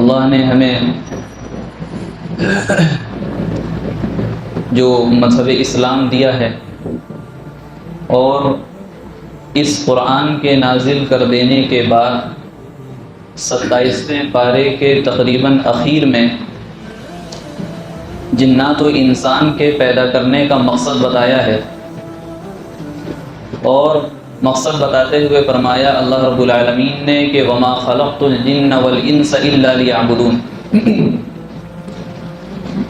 اللہ نے ہمیں جو مذہب اسلام دیا ہے اور اس قرآن کے نازل کر دینے کے بعد 27ویں پارے کے تقریباً اخیر میں جنات و انسان کے پیدا کرنے کا مقصد بتایا ہے، اور مقصد بتاتے ہوئے فرمایا اللہ رب العالمین نے کہ وما خلقت الجن والانس الا لیعبدون،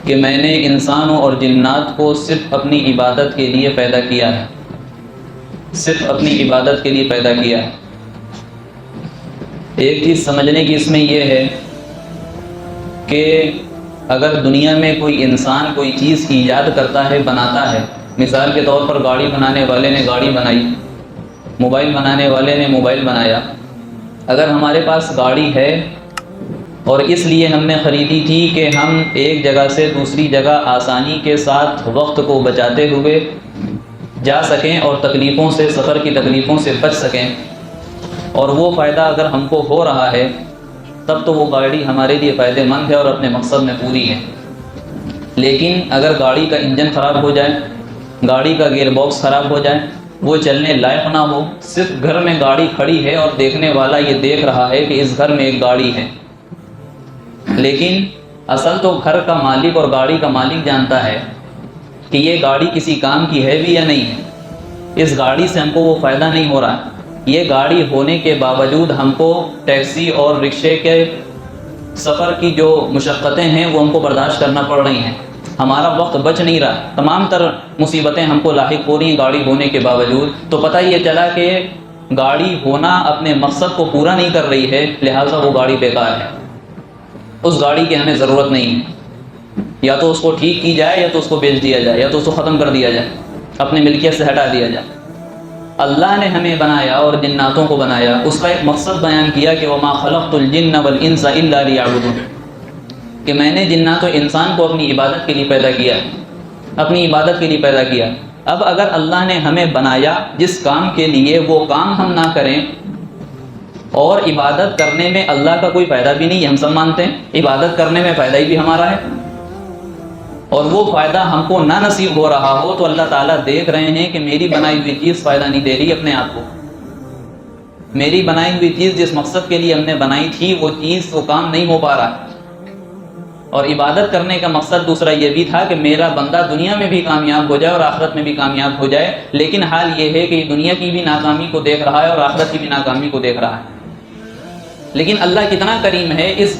کہ میں نے انسانوں اور جنات کو صرف اپنی عبادت کے لیے پیدا کیا ہے، صرف اپنی عبادت کے لیے پیدا کیا ہے۔ ایک چیز سمجھنے کی اس میں یہ ہے کہ اگر دنیا میں کوئی انسان کوئی چیز ایجاد کرتا ہے، بناتا ہے، مثال کے طور پر گاڑی بنانے والے نے گاڑی بنائی، موبائل بنانے والے نے موبائل بنایا، اگر ہمارے پاس گاڑی ہے اور اس لیے ہم نے خریدی تھی کہ ہم ایک جگہ سے دوسری جگہ آسانی کے ساتھ وقت کو بچاتے ہوئے جا سکیں اور تکلیفوں سے، سفر کی تکلیفوں سے بچ سکیں، اور وہ فائدہ اگر ہم کو ہو رہا ہے تب تو وہ گاڑی ہمارے لیے فائدہ مند ہے اور اپنے مقصد میں پوری ہے۔ لیکن اگر گاڑی کا انجن خراب ہو جائے، گاڑی کا گیئر باکس خراب ہو جائے، وہ چلنے لائق نہ ہو، صرف گھر میں گاڑی کھڑی ہے اور دیکھنے والا یہ دیکھ رہا ہے کہ اس گھر میں ایک گاڑی ہے، لیکن اصل تو گھر کا مالک اور گاڑی کا مالک جانتا ہے کہ یہ گاڑی کسی کام کی ہے بھی یا نہیں ہے، اس گاڑی سے ہم کو وہ فائدہ نہیں ہو رہا۔ یہ گاڑی ہونے کے باوجود ہم کو ٹیکسی اور رکشے کے سفر کی جو مشقتیں ہیں وہ ہم کو برداشت کرنا پڑ رہی ہیں، ہمارا وقت بچ نہیں رہا، تمام تر مصیبتیں ہم کو لاحق ہو رہی ہیں گاڑی ہونے کے باوجود۔ تو پتہ یہ چلا کہ گاڑی ہونا اپنے مقصد کو پورا نہیں کر رہی ہے، لہٰذا وہ گاڑی بیکار ہے، اس گاڑی کی ہمیں ضرورت نہیں ہے، یا تو اس کو ٹھیک کی جائے یا تو اس کو بیچ دیا جائے یا تو اس کو ختم کر دیا جائے، اپنی ملکیت سے ہٹا دیا جائے۔ اللہ نے ہمیں بنایا اور جناتوں کو بنایا، اس کا ایک مقصد بیان کیا کہ وما خلقت الجن والانس الا لیعبدون، کہ میں نے جنات و انسان کو اپنی عبادت کے لیے پیدا کیا، اپنی عبادت کے لیے پیدا کیا۔ اب اگر اللہ نے ہمیں بنایا جس کام کے لیے، وہ کام ہم نہ کریں اور عبادت کرنے میں اللہ کا کوئی فائدہ بھی نہیں ہے، ہم سب مانتے ہیں عبادت کرنے میں فائدہ ہی بھی ہمارا ہے، اور وہ فائدہ ہم کو نہ نصیب ہو رہا ہو تو اللہ تعالیٰ دیکھ رہے ہیں کہ میری بنائی ہوئی چیز فائدہ نہیں دے رہی اپنے آپ کو، میری بنائی ہوئی چیز جس مقصد کے لیے ہم نے بنائی تھی وہ چیز وہ کام نہیں ہو پا رہا۔ اور عبادت کرنے کا مقصد دوسرا یہ بھی تھا کہ میرا بندہ دنیا میں بھی کامیاب ہو جائے اور آخرت میں بھی کامیاب ہو جائے، لیکن حال یہ ہے کہ یہ دنیا کی بھی ناکامی کو دیکھ رہا ہے اور آخرت کی بھی ناکامی کو دیکھ رہا ہے۔ لیکن اللہ کتنا کریم ہے، اس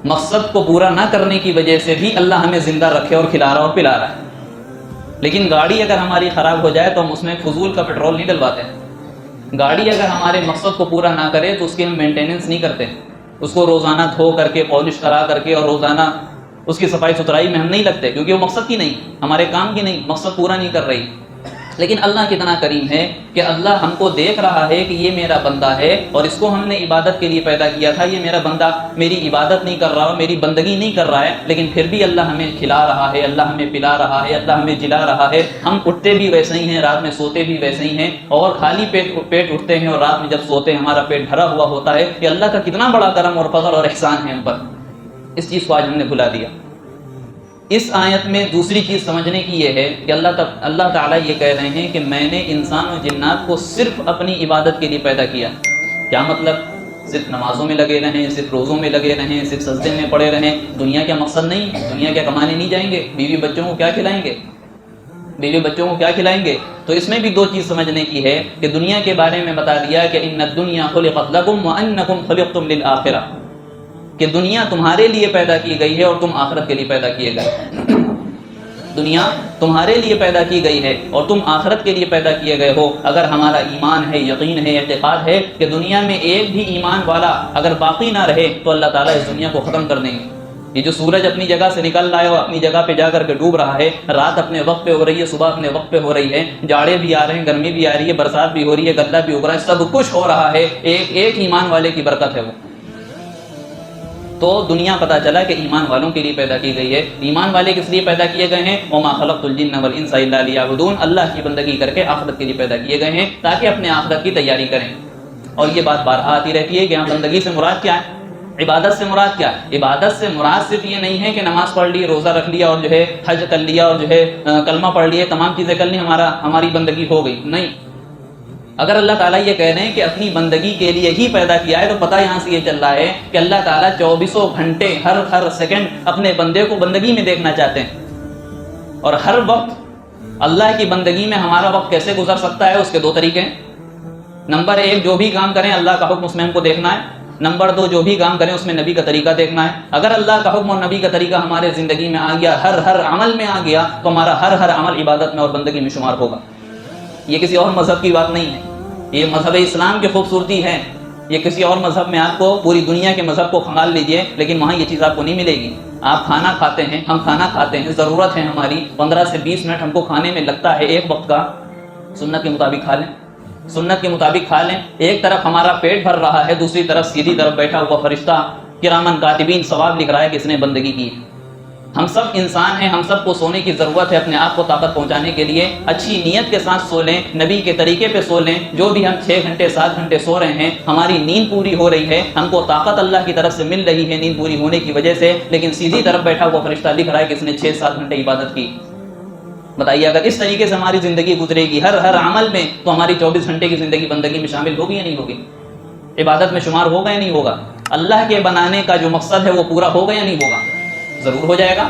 مقصد کو پورا نہ کرنے کی وجہ سے بھی اللہ ہمیں زندہ رکھے اور کھلا رہا اور پلا رہا ہے۔ لیکن گاڑی اگر ہماری خراب ہو جائے تو ہم اس میں فضول کا پیٹرول نہیں ڈلواتے، گاڑی اگر ہمارے مقصد کو پورا نہ کرے تو اس کی ہم مینٹیننس نہیں کرتے، اس کو روزانہ دھو کر کے پالش کرا کر کے اور روزانہ اس کی صفائی ستھرائی میں ہم نہیں لگتے، کیونکہ وہ مقصد کی نہیں، ہمارے کام کی نہیں، مقصد پورا نہیں کر رہی۔ لیکن اللہ کتنا کریم ہے کہ اللہ ہم کو دیکھ رہا ہے کہ یہ میرا بندہ ہے اور اس کو ہم نے عبادت کے لیے پیدا کیا تھا، یہ میرا بندہ میری عبادت نہیں کر رہا، میری بندگی نہیں کر رہا ہے، لیکن پھر بھی اللہ ہمیں کھلا رہا ہے، اللہ ہمیں پلا رہا ہے، اللہ ہمیں جلا رہا ہے۔ ہم اٹھتے بھی ویسے ہی ہیں، رات میں سوتے بھی ویسے ہی ہیں، اور خالی پیٹ اٹھتے ہیں اور رات میں جب سوتے ہیں ہمارا پیٹ بھرا ہوا ہوتا ہے۔ یہ اللہ کا کتنا بڑا کرم اور فضل اور احسان ہے ہم پر، اس چیز کو آج ہم نے بھلا دیا۔ اس آیت میں دوسری چیز سمجھنے کی یہ ہے کہ اللہ تعالیٰ یہ کہہ رہے ہیں کہ میں نے انسان و جنات کو صرف اپنی عبادت کے لیے پیدا کیا۔ کیا مطلب؟ صرف نمازوں میں لگے رہیں، صرف روزوں میں لگے رہیں، صرف سجدے میں پڑے رہیں، دنیا کا مقصد نہیں؟ دنیا کیا کمانے نہیں جائیں گے؟ بیوی بچوں کو کیا کھلائیں گے؟ بیوی بچوں کو کیا کھلائیں گے؟ تو اس میں بھی دو چیز سمجھنے کی ہے کہ دنیا کے بارے میں بتا دیا کہ ان الدنیا خلقت لکم وانکم خلقتم للآخرہ، کہ دنیا تمہارے لیے پیدا کی گئی ہے اور تم آخرت کے لیے پیدا کیے گئے۔ دنیا تمہارے لیے پیدا کی گئی ہے اور تم آخرت کے لیے پیدا کیے گئے ہو۔ اگر ہمارا ایمان ہے، یقین ہے، اعتقاد ہے کہ دنیا میں ایک بھی ایمان والا اگر باقی نہ رہے تو اللہ تعالیٰ اس دنیا کو ختم کر دیں گے۔ یہ جو سورج اپنی جگہ سے نکل رہا ہے اور اپنی جگہ پہ جا کر کے ڈوب رہا ہے، رات اپنے وقت پہ ہو رہی ہے، صبح اپنے وقت پہ ہو رہی ہے، جاڑے بھی آ رہے ہیں، گرمی بھی آ رہی ہے، برسات بھی ہو رہی ہے، غلہ بھی اگ رہا ہے، سب کچھ ہو رہا ہے، ایک ایمان والے کی برکت ہے وہ۔ تو دنیا پتہ چلا کہ ایمان والوں کے لیے پیدا کی گئی ہے۔ ایمان والے کس لیے پیدا کیے گئے ہیں؟ وما خلقت الجن والانس الا لیعبدون، اللہ کی بندگی کر کے آخرت کے لیے پیدا کیے گئے ہیں تاکہ اپنے آخرت کی تیاری کریں۔ اور یہ بات بارہا آتی رہتی ہے کہ یہاں بندگی سے مراد کیا ہے؟ عبادت سے مراد کیا ہے؟ عبادت سے مراد صرف یہ نہیں ہے کہ نماز پڑھ لی، روزہ رکھ لیا، اور جو ہے حج کر لیا، اور جو ہے کلمہ پڑھ لیا، تمام چیزیں کر لی، ہماری بندگی ہو گئی، نہیں۔ اگر اللہ تعالیٰ یہ کہہ رہے ہیں کہ اپنی بندگی کے لیے ہی پیدا کیا ہے، تو پتہ یہاں سے یہ چل رہا ہے کہ اللہ تعالیٰ 24 گھنٹے ہر سیکنڈ اپنے بندے کو بندگی میں دیکھنا چاہتے ہیں، اور ہر وقت اللہ کی بندگی میں ہمارا وقت کیسے گزر سکتا ہے، اس کے دو طریقے ہیں۔ نمبر 1، جو بھی کام کریں اللہ کا حکم اس میں ہم کو دیکھنا ہے۔ نمبر 2، جو بھی کام کریں اس میں نبی کا طریقہ دیکھنا ہے۔ اگر اللہ کا حکم اور نبی کا طریقہ ہمارے زندگی میں آ گیا، ہر عمل میں آ گیا، تو ہمارا ہر عمل عبادت میں اور بندگی میں شمار ہوگا۔ یہ کسی اور مذہب کی بات نہیں ہے، یہ مذہب اسلام کی خوبصورتی ہے۔ یہ کسی اور مذہب میں آپ کو پوری دنیا کے مذہب کو کھنگال لیجئے، لیکن وہاں یہ چیز آپ کو نہیں ملے گی۔ آپ کھانا کھاتے ہیں، ہم کھانا کھاتے ہیں، ضرورت ہے ہماری 15 سے 20 منٹ ہم کو کھانے میں لگتا ہے ایک وقت کا، سنت کے مطابق کھا لیں، سنت کے مطابق کھا لیں۔ ایک طرف ہمارا پیٹ بھر رہا ہے، دوسری طرف سیدھی طرف بیٹھا ہوا فرشتہ کرامن کاتبین ثواب لکھ رہا ہے کہ اس نے بندگی کی۔ ہم سب انسان ہیں، ہم سب کو سونے کی ضرورت ہے اپنے آپ کو طاقت پہنچانے کے لیے۔ اچھی نیت کے ساتھ سو لیں، نبی کے طریقے پہ سو لیں۔ جو بھی ہم 6 گھنٹے 7 گھنٹے سو رہے ہیں، ہماری نیند پوری ہو رہی ہے، ہم کو طاقت اللہ کی طرف سے مل رہی ہے نیند پوری ہونے کی وجہ سے، لیکن سیدھی طرف بیٹھا ہوا فرشتہ لکھ رہا ہے کہ اس نے 6-7 گھنٹے عبادت کی۔ بتائیے اگر اس طریقے سے ہماری زندگی گزرے گی ہر عمل میں، تو ہماری 24 گھنٹے کی زندگی بندگی میں شامل ہوگی یا نہیں ہوگی؟ عبادت میں شمار ہوگا یا نہیں ہوگا؟ اللہ کے بنانے کا جو مقصد ہے وہ پورا ہوگا یا نہیں ہوگا؟ ضرور ہو جائے گا۔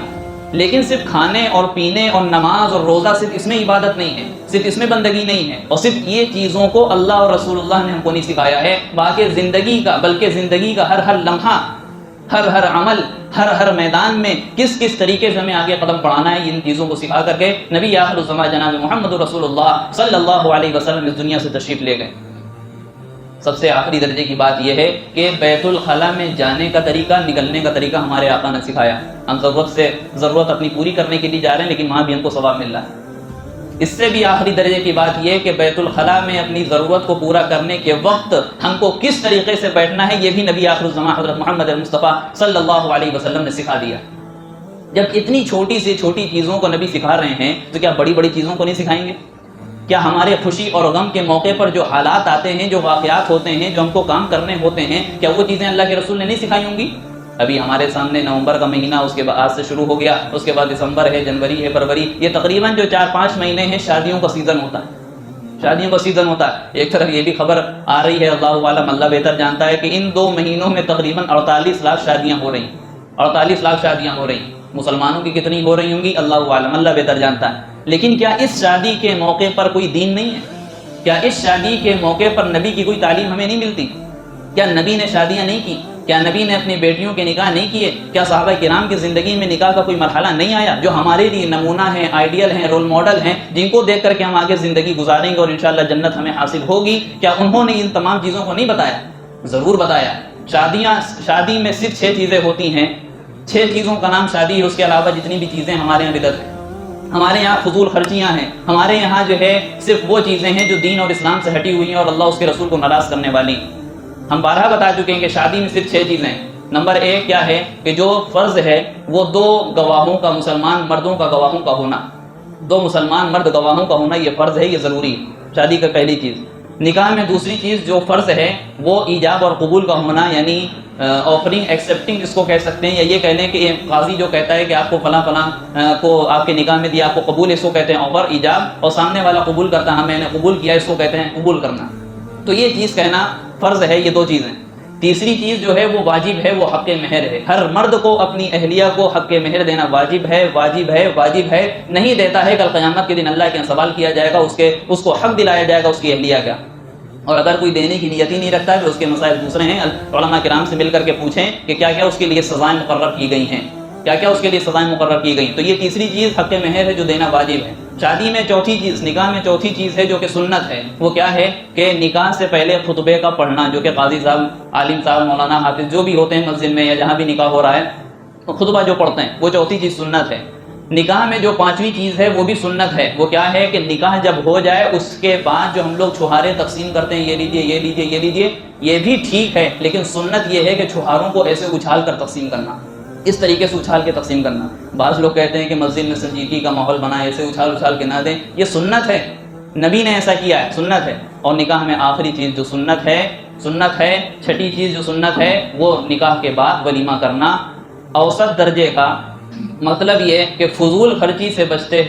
لیکن صرف کھانے اور پینے اور نماز اور روزہ صرف اس میں عبادت نہیں ہے، صرف اس میں بندگی نہیں ہے، اور صرف یہ چیزوں کو اللہ اور رسول اللہ نے ہم کو نہیں سکھایا ہے، باقی زندگی کا، بلکہ زندگی کا ہر لمحہ، ہر عمل، ہر میدان میں کس طریقے سے ہمیں آگے قدم بڑھانا ہے، ان چیزوں کو سکھا کر کے نبی آخر الزمان جناب محمد رسول اللہ صلی اللہ علیہ وسلم اس دنیا سے تشریف لے گئے۔ سب سے آخری درجے کی بات یہ ہے کہ بیت الخلاء میں جانے کا طریقہ، نکلنے کا طریقہ ہمارے آقا نے سکھایا۔ ہم ضرورت اپنی پوری کرنے کے لیے جا رہے ہیں، لیکن وہاں بھی ہم کو ثواب مل رہا ہے۔ اس سے بھی آخری درجے کی بات یہ کہ بیت الخلاء میں اپنی ضرورت کو پورا کرنے کے وقت ہم کو کس طریقے سے بیٹھنا ہے، یہ بھی نبی آخر الزمان حضرت محمد مصطفیٰ صلی اللہ علیہ وسلم نے سکھا دیا۔ جب اتنی چھوٹی سے چھوٹی چیزوں کو نبی سکھا رہے ہیں، تو کیا بڑی بڑی چیزوں کو نہیں سکھائیں گے؟ کیا ہمارے خوشی اور غم کے موقع پر جو حالات آتے ہیں، جو واقعات ہوتے ہیں، جو ہم کو کام کرنے ہوتے ہیں، کیا وہ چیزیں اللہ کے رسول نے نہیں سکھائی ہوں گی؟ ابھی ہمارے سامنے نومبر کا مہینہ اس کے بعد سے شروع ہو گیا، اس کے بعد دسمبر ہے، جنوری ہے، فروری، یہ تقریباً جو 4-5 مہینے ہیں شادیوں کا سیزن ہوتا ہے، شادیوں کا سیزن ہوتا ہے۔ ایک طرف یہ بھی خبر آ رہی ہے، اللہ عالم، اللہ بہتر جانتا ہے، کہ ان 2 مہینوں میں تقریباً 48 لاکھ شادیاں ہو رہی ہیں، 48 لاکھ شادیاں ہو رہی ہیں۔ مسلمانوں کی کتنی ہو رہی ہوں گی اللہ عالم، اللہ بہتر جانتا ہے۔ لیکن کیا اس شادی کے موقع پر کوئی دین نہیں ہے؟ کیا اس شادی کے موقع پر نبی کی کوئی تعلیم ہمیں نہیں ملتی؟ کیا نبی نے شادیاں نہیں کی؟ کیا نبی نے اپنی بیٹیوں کے نکاح نہیں کیے؟ کیا صحابہ کرام کی زندگی میں نکاح کا کوئی مرحلہ نہیں آیا جو ہمارے لیے نمونہ ہیں، آئیڈیل ہیں، رول ماڈل ہیں، جن کو دیکھ کر کے ہم آگے زندگی گزاریں گے اور انشاءاللہ جنت ہمیں حاصل ہوگی؟ کیا انہوں نے ان تمام چیزوں کو نہیں بتایا؟ ضرور بتایا۔ شادی میں صرف 6 چیزیں ہوتی ہیں، 6 چیزوں کا نام شادی ہے، اس کے علاوہ جتنی بھی چیزیں ہمارے یہاں بدعت ہے، ہمارے یہاں فضول خرچیاں ہیں، ہمارے یہاں جو ہے صرف وہ چیزیں ہیں جو دین اور اسلام سے ہٹی ہوئی ہیں اور اللہ اس کے رسول کو ناراض کرنے والی۔ ہم بارہا بتا چکے ہیں کہ شادی میں صرف 6 چیزیں ہیں۔ نمبر 1 کیا ہے کہ جو فرض ہے وہ 2 گواہوں کا، مسلمان مردوں کا گواہوں کا ہونا، 2 مسلمان مرد گواہوں کا ہونا، یہ فرض ہے، یہ ضروری ہے، شادی کا پہلی چیز۔ نکاح میں دوسری چیز جو فرض ہے وہ ایجاب اور قبول کا ہونا، یعنی آفرنگ ایکسیپٹنگ اس کو کہہ سکتے ہیں، یا یہ کہہ لیں کہ قاضی جو کہتا ہے کہ آپ کو فلاں کو آپ کے نکاح میں دیا، آپ کو قبول، اس کو کہتے ہیں آفر، ایجاب، اور سامنے والا قبول کرتا ہے، میں نے قبول کیا، اس کو کہتے ہیں قبول کرنا۔ تو یہ چیز کہنا فرض ہے، یہ 2 چیزیں۔ تیسری چیز جو ہے وہ واجب ہے، وہ حق مہر ہے۔ ہر مرد کو اپنی اہلیہ کو حق مہر دینا واجب ہے، واجب ہے، واجب ہے۔ نہیں دیتا ہے، کل قیامت کے دن اللہ کے سوال کیا جائے گا، اس کو حق دلایا جائے گا اس کی اہلیہ کا۔ اور اگر کوئی دینے کی نیت ہی نہیں رکھتا ہے تو اس کے مسائل دوسرے ہیں، علماء کرام سے مل کر کے پوچھیں کہ کیا کیا اس کے لیے سزائیں مقرر کی گئی ہیں، کیا کیا اس کے لیے سزائیں مقرر کی گئی۔ تو یہ تیسری چیز حق مہر ہے جو دینا واجب ہے۔ شادی میں چوتھی چیز، نکاح میں چوتھی چیز ہے جو کہ سنت ہے، وہ کیا ہے کہ نکاح سے پہلے خطبے کا پڑھنا، جو کہ قاضی صاحب، عالم صاحب، مولانا، حافظ جو بھی ہوتے ہیں مسجد میں یا جہاں بھی نکاح ہو رہا ہے، خطبہ جو پڑھتے ہیں، وہ چوتھی چیز سنت ہے۔ نکاح میں جو 5ویں چیز ہے وہ بھی سنت ہے، وہ کیا ہے کہ نکاح جب ہو جائے اس کے بعد جو ہم لوگ چھہارے تقسیم کرتے ہیں، یہ لیجیے، یہ لیجیے، یہ لیجیے، یہ بھی ٹھیک ہے، لیکن سنت یہ ہے کہ چھہاروں کو ایسے اچھال کر تقسیم کرنا، اس طریقے سے اچھال کے تقسیم کرنا۔ بعض لوگ کہتے ہیں کہ مسجد میں سنجیدگی کا ماحول بنائے، ایسے اچھال کے نہ دیں، یہ سنت ہے، نبی نے ایسا کیا ہے، سنت ہے۔ اور نکاح میں آخری چیز جو سنت ہے، سنت ہے چھٹی چیز جو سنت ہے وہ نکاح کے بعد ولیمہ کرنا، اوسط درجے کا، مطلب یہ کہ فضول خرچی سے بچتے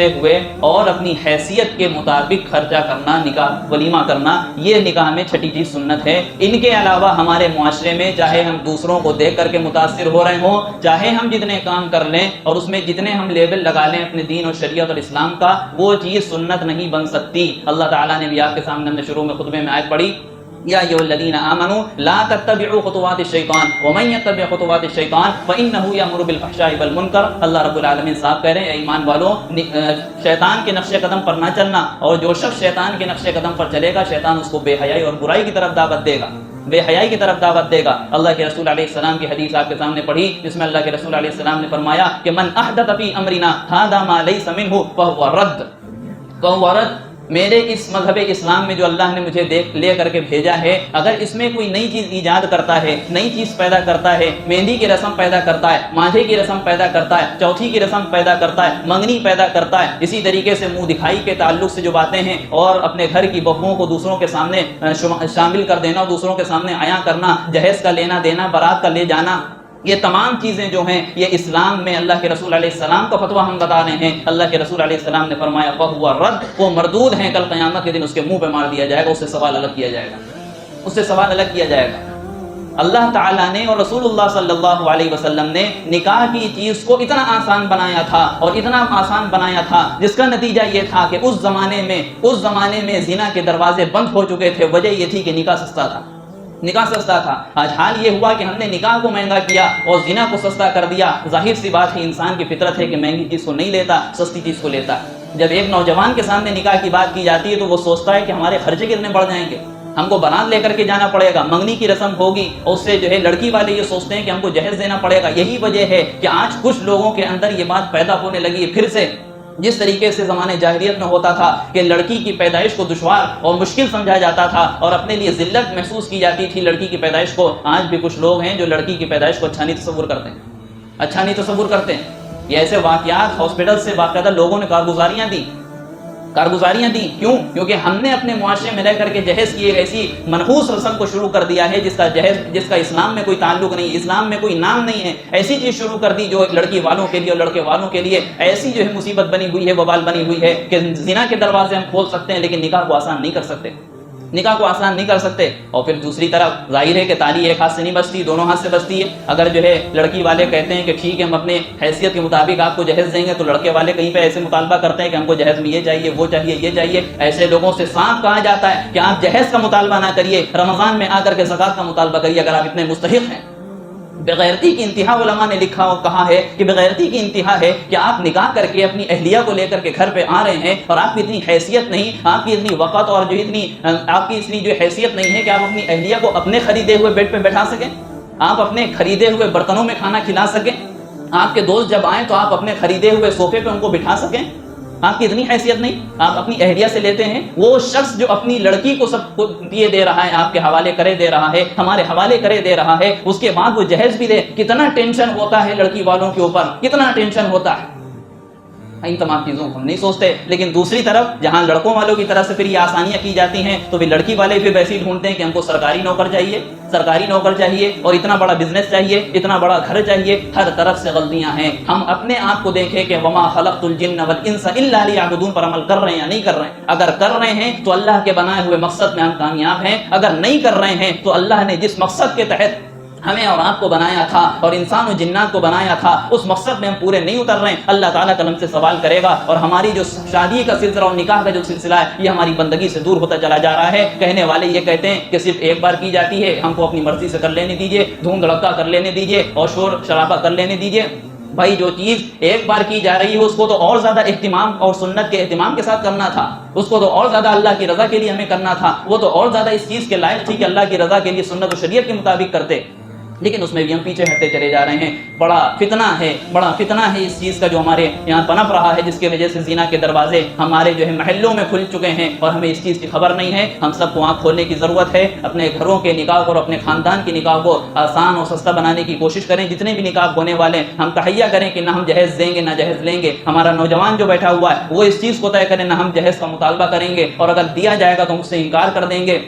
ہوئے اور اپنی حیثیت کے مطابق خرچہ کرنا، نکاح ولیمہ کرنا، یہ نکاح میں چھٹی چیز سنت ہے۔ ان کے علاوہ ہمارے معاشرے میں چاہے ہم دوسروں کو دیکھ کر کے متاثر ہو رہے ہوں، چاہے ہم جتنے کام کر لیں اور اس میں جتنے ہم لیبل لگا لیں اپنے دین اور شریعت اور اسلام کا، وہ چیز سنت نہیں بن سکتی۔ اللہ تعالیٰ نے بھی آپ کے سامنے، ہم نے شروع میں خطبے میں آیت پڑھی، یا ایھا الذین آمنوا لا تتبعوا خطوات الشیطان ومن یتبع خطوات الشیطان فانہ یامر بالفحشاء والمنکر۔ اللہ رب العالمین صاحب کہہ رہے ہیں، اے ایمان والوں، شیطان کے نقش قدم پر نہ چلنا، اور جو شخص شیطان کے نقش قدم پر چلے گا شیطان اس کو بے حیائی اور برائی کی طرف دعوت دے گا، بے حیائی کی طرف دعوت دے گا۔ اللہ کے رسول علیہ السلام کی حدیث آپ کے سامنے پڑھی، جس میں اللہ کے رسول علیہ السلام نے فرمایا کہ من احدث فی امرنا ھذا ما لیس منہ فہو رد، میرے اس مذہب اسلام میں جو اللہ نے مجھے لے کر کے بھیجا ہے، اگر اس میں کوئی نئی چیز ایجاد کرتا ہے، نئی چیز پیدا کرتا ہے، مہندی کی رسم پیدا کرتا ہے، مانجھے کی رسم پیدا کرتا ہے، چوتھی کی رسم پیدا کرتا ہے، منگنی پیدا کرتا ہے، اسی طریقے سے منہ دکھائی کے تعلق سے جو باتیں ہیں، اور اپنے گھر کی بہوؤں کو دوسروں کے سامنے شامل کر دینا، دوسروں کے سامنے عیاں کرنا، جہیز کا لینا دینا، بارات کا لے جانا، یہ تمام چیزیں جو ہیں یہ اسلام میں اللہ کے رسول علیہ السلام کا فتویٰ ہم بتا رہے ہیں۔ اللہ کے رسول علیہ السلام نے فرمایا فہو رد، وہ مردود ہیں، کل قیامت کے دن اس کے منہ پہ مار دیا جائے گا، اس سے سوال الگ کیا جائے گا، اللہ تعالیٰ نے اور رسول اللہ صلی اللہ علیہ وسلم نے نکاح کی چیز کو اتنا آسان بنایا تھا، اور اتنا آسان بنایا تھا جس کا نتیجہ یہ تھا کہ اس زمانے میں زنا کے دروازے بند ہو چکے تھے۔ وجہ یہ تھی کہ نکاح سستا تھا۔ آج حال یہ ہوا کہ ہم نے نکاح کو مہنگا کیا اور زنا کو سستا کر دیا۔ ظاہر سی بات ہے، انسان کی فطرت ہے کہ مہنگی چیز کو نہیں لیتا، سستی چیز کو لیتا۔ جب ایک نوجوان کے سامنے نکاح کی بات کی جاتی ہے تو وہ سوچتا ہے کہ ہمارے خرچے کتنے بڑھ جائیں گے، ہم کو بارات لے کر کے جانا پڑے گا، منگنی کی رسم ہوگی، اور اس سے جو ہے لڑکی والے یہ سوچتے ہیں کہ ہم کو جہیز دینا پڑے گا۔ یہی وجہ ہے کہ آج کچھ لوگوں کے اندر یہ بات پیدا ہونے لگی ہے پھر سے، جس طریقے سے زمانے جاہلیت میں ہوتا تھا کہ لڑکی کی پیدائش کو دشوار اور مشکل سمجھا جاتا تھا اور اپنے لیے ذلت محسوس کی جاتی تھی لڑکی کی پیدائش کو، آج بھی کچھ لوگ ہیں جو لڑکی کی پیدائش کو اچھا نہیں تصور کرتے ہیں۔ یہ ایسے واقعات ہاسپٹل سے باقاعدہ لوگوں نے کارگزاریاں دی، کیونکہ ہم نے اپنے معاشرے میں رہ کر کے جہیز کی ایک ایسی منحوس رسم کو شروع کر دیا ہے جس کا اسلام میں کوئی تعلق نہیں، اسلام میں کوئی نام نہیں ہے۔ ایسی چیز شروع کر دی جو لڑکی والوں کے لیے اور لڑکے والوں کے لیے ایسی جو ہے مصیبت بنی ہوئی ہے، وبال بنی ہوئی ہے کہ زنا کے دروازے ہم کھول سکتے ہیں لیکن نکاح کو آسان نہیں کر سکتے۔ اور پھر دوسری طرف ظاہر ہے کہ تالی ایک ہاتھ سے نہیں بجتی، دونوں ہاتھ سے بجتی ہے۔ اگر جو ہے لڑکی والے کہتے ہیں کہ ٹھیک ہے ہم اپنے حیثیت کے مطابق آپ کو جہیز دیں گے، تو لڑکے والے کہیں پہ ایسے مطالبہ کرتے ہیں کہ ہم کو جہیز میں یہ چاہیے، وہ چاہیے، یہ چاہیے۔ ایسے لوگوں سے صاف کہا جاتا ہے کہ آپ جہیز کا مطالبہ نہ کریے، رمضان میں آ کر کے زکوٰۃ کا مطالبہ کریے اگر آپ اتنے مستحق ہیں۔ بغیرتی کی انتہا علماء نے لکھا اور کہا ہے کہ بغیرتی کی انتہا ہے کہ آپ نکاح کر کے اپنی اہلیہ کو لے کر کے گھر پہ آ رہے ہیں اور آپ کی اتنی حیثیت نہیں، آپ کی اتنی وقت اور جو آپ کی اتنی جو حیثیت نہیں ہے کہ آپ اپنی اہلیہ کو اپنے خریدے ہوئے بیڈ پہ بیٹھا سکیں، آپ اپنے خریدے ہوئے برتنوں میں کھانا کھلا سکیں، آپ کے دوست جب آئیں تو آپ اپنے خریدے ہوئے صوفے پہ ان کو بٹھا سکیں۔ آپ کی اتنی حیثیت نہیں، آپ اپنی اہلیہ سے لیتے ہیں۔ وہ شخص جو اپنی لڑکی کو سب کو دیے دے رہا ہے، آپ کے حوالے کرے دے رہا ہے، ہمارے حوالے کرے دے رہا ہے، اس کے بعد وہ جہیز بھی دے، کتنا ٹینشن ہوتا ہے لڑکی والوں کے اوپر، کتنا ٹینشن ہوتا ہے۔ ان تمام چیزوں کو ہم نہیں سوچتے، لیکن دوسری طرف جہاں لڑکوں والوں کی طرف سے پھر یہ آسانیاں کی جاتی ہیں تو پھر لڑکی والے پھر ویسے ہی ڈھونڈتے ہیں کہ ہم کو سرکاری نوکر چاہیے اور اتنا بڑا بزنس چاہیے، اتنا بڑا گھر چاہیے۔ ہر طرف سے غلطیاں ہیں۔ ہم اپنے آپ کو دیکھیں کہ وما خلقت الجن والانس الا لیعبدون پر عمل کر رہے ہیں یا نہیں کر رہے ہیں۔ اگر کر رہے ہیں تو اللہ کے بنائے ہوئے مقصد میں ہم کامیاب ہیں، اگر نہیں کر رہے ہیں تو اللہ نے جس مقصد کے تحت ہمیں اور آپ کو بنایا تھا اور انسان و جنات کو بنایا تھا، اس مقصد میں ہم پورے نہیں اتر رہے ہیں، اللہ تعالیٰ قلم سے سوال کرے گا، اور ہماری جو شادی کا سلسلہ اور نکاح کا جو سلسلہ ہے یہ ہماری بندگی سے دور ہوتا چلا جا رہا ہے۔ کہنے والے یہ کہتے ہیں کہ صرف ایک بار کی جاتی ہے، ہم کو اپنی مرضی سے کر لینے دیجیے، دھوم دھڑکا کر لینے دیجیے اور شور شرابہ کر لینے دیجیے۔ بھائی جو چیز ایک بار کی جا رہی ہے اس کو تو اور زیادہ اہتمام اور سنت کے اہتمام کے ساتھ کرنا تھا، اس کو تو اور زیادہ اللہ کی رضا کے لیے ہمیں کرنا تھا، وہ تو اور زیادہ اس چیز کے لائق تھی کہ اللہ کی رضا کے لیے سنت و شریعت کے مطابق کرتے، لیکن اس میں بھی ہم پیچھے ہٹتے چلے جا رہے ہیں۔ بڑا فتنہ ہے اس چیز کا جو ہمارے یہاں پنپ رہا ہے، جس کی وجہ سے زنا کے دروازے ہمارے جو ہے محلوں میں کھل چکے ہیں اور ہمیں اس چیز کی خبر نہیں ہے۔ ہم سب کو آنکھ کھولنے کی ضرورت ہے، اپنے گھروں کے نکاح اور اپنے خاندان کے نکاح کو آسان اور سستا بنانے کی کوشش کریں۔ جتنے بھی نکاح ہونے والے ہیں ہم تہیہ کریں کہ نہ ہم جہیز دیں گے نہ جہیز لیں گے۔ ہمارا نوجوان جو بیٹھا ہوا ہے وہ اس چیز کو طے کرے نہ ہم جہیز کا مطالبہ کریں گے، اور اگر دیا جائے گا تو ہم اس سے انکار کر دیں گے۔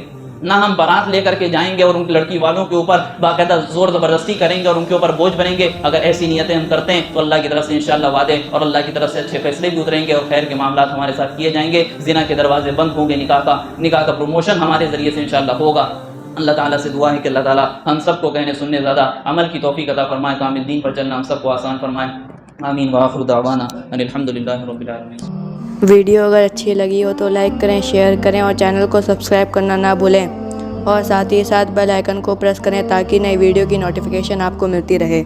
نہ ہم بارات لے کر کے جائیں گے اور ان لڑکی والوں کے اوپر باقاعدہ زور زبردستی کریں گے اور ان کے اوپر بوجھ بنیں گے. اگر ایسی نیتیں ہم کرتے ہیں تو اللہ کی طرف سے انشاءاللہ وعدے اور اللہ کی طرف سے اچھے فیصلے بھی اتریں گے اور خیر کے معاملات ہمارے ساتھ کیے جائیں گے. زنا کے دروازے بند ہوں گے, نکاح کا پروموشن ہمارے ذریعے سے انشاءاللہ ہوگا. اللہ تعالیٰ سے دعا ہے کہ اللہ تعالیٰ ہم سب کو کہنے سننے زیادہ عمل کی توفیق عطا فرمائے, کامل دین پر چلنا ہم سب کو آسان فرمائے. آمین وآخر دعوانا ان الحمدللہ رب العالمین. ویڈیو اگر اچھی لگی ہو تو لائک کریں, شیئر کریں اور چینل کو سبسکرائب کرنا نہ بھولیں, اور ساتھ ہی ساتھ بیل آئیکن کو پریس کریں تاکہ نئی ویڈیو کی نوٹیفیکیشن آپ کو ملتی رہے.